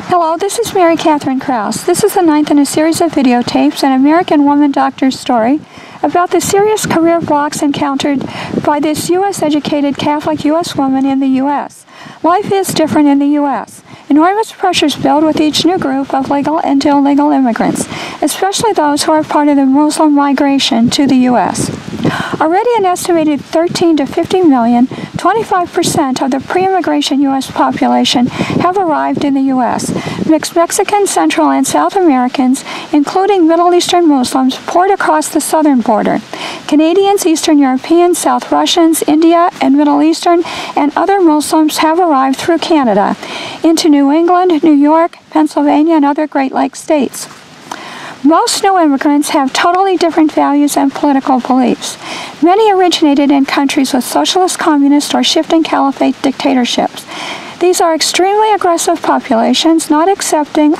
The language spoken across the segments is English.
Hello, this is Mary Catherine Krause. This is the 9th in a series of videotapes, an American woman doctor's story about the serious career blocks encountered by this U.S.-educated Catholic U.S. woman in the U.S. Life is different in the U.S. Enormous pressures build with each new group of legal and illegal immigrants, especially those who are part of the Muslim migration to the U.S. Already an estimated 13 to 50 million, 25% of the pre-immigration U.S. population have arrived in the U.S. Mixed Mexican, Central, and South Americans, including Middle Eastern Muslims, poured across the southern border. Canadians, Eastern Europeans, South Russians, India, and Middle Eastern, and other Muslims have arrived through Canada into New England, New York, Pennsylvania, and other Great Lakes states. Most new immigrants have totally different values and political beliefs. Many originated in countries with socialist, communist, or shifting caliphate dictatorships. These are extremely aggressive populations, not accepting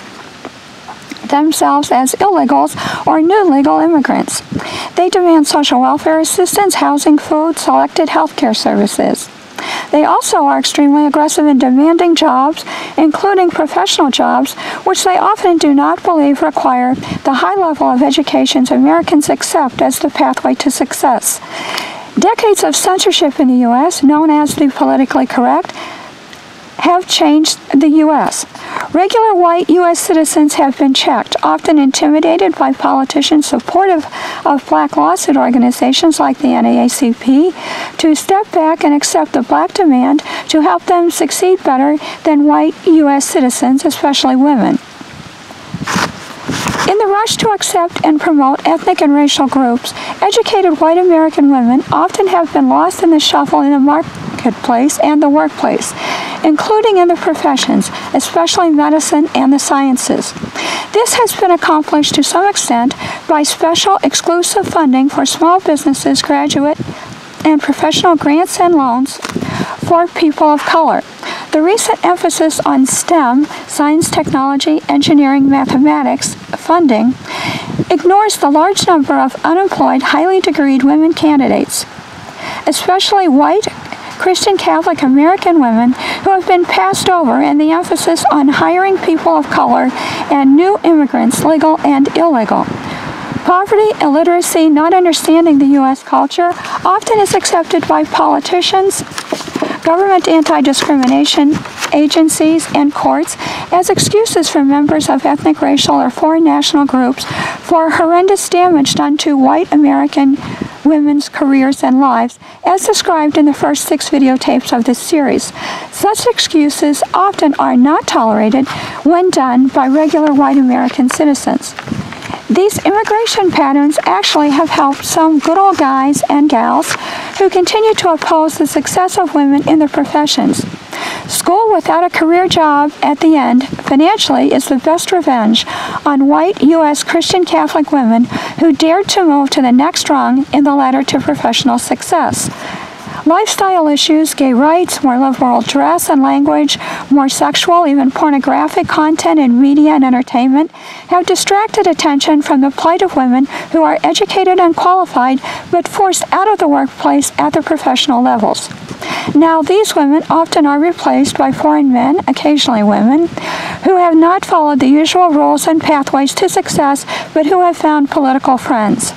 themselves as illegals or new legal immigrants. They demand social welfare assistance, housing, food, selected health care services. They also are extremely aggressive in demanding jobs, including professional jobs, which they often do not believe require the high level of educations Americans accept as the pathway to success. Decades of censorship in the U.S., known as the politically correct, have changed the U.S. Regular white U.S. citizens have been checked, often intimidated by politicians supportive of black lawsuit organizations like the NAACP, to step back and accept the black demand to help them succeed better than white U.S. citizens, especially women. In the rush to accept and promote ethnic and racial groups, educated white American women often have been lost in the shuffle in the marketplace and the workplace, including in the professions, especially medicine and the sciences. This has been accomplished to some extent by special exclusive funding for small businesses, graduate and professional grants and loans for people of color. The recent emphasis on STEM, science, technology, engineering, mathematics, funding, ignores the large number of unemployed, highly degreed women candidates, especially white, Christian Catholic American women who have been passed over, and the emphasis on hiring people of color and new immigrants, legal and illegal. Poverty, illiteracy, not understanding the U.S. culture often is accepted by politicians, government anti-discrimination agencies, and courts as excuses for members of ethnic, racial, or foreign national groups for horrendous damage done to white American women's careers and lives, as described in the first 6 videotapes of this series. Such excuses often are not tolerated when done by regular white American citizens. These immigration patterns actually have helped some good old guys and gals who continue to oppose the success of women in their professions. School without a career job at the end, financially, is the best revenge on white U.S. Christian Catholic women who dared to move to the next rung in the ladder to professional success. Lifestyle issues, gay rights, more liberal dress and language, more sexual, even pornographic content in media and entertainment have distracted attention from the plight of women who are educated and qualified but forced out of the workplace at the professional levels. Now these women often are replaced by foreign men, occasionally women, who have not followed the usual rules and pathways to success but who have found political friends.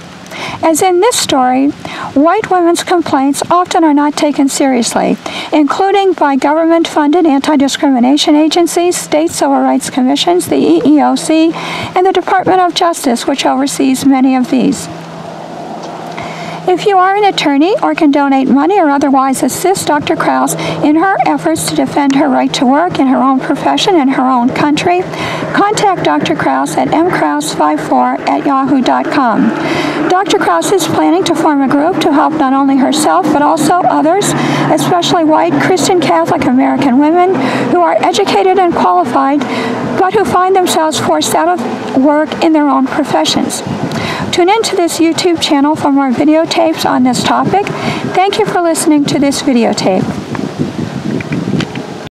As in this story, white women's complaints often are not taken seriously, including by government-funded anti-discrimination agencies, state civil rights commissions, the EEOC, and the Department of Justice, which oversees many of these. If you are an attorney or can donate money or otherwise assist Dr. Krause in her efforts to defend her right to work in her own profession and her own country, contact Dr. Krause at mkrause54@yahoo.com. Dr. Krause is planning to form a group to help not only herself but also others, especially white Christian Catholic American women who are educated and qualified but who find themselves forced out of work in their own professions. Tune into this YouTube channel for more videotapes on this topic. Thank you for listening to this videotape.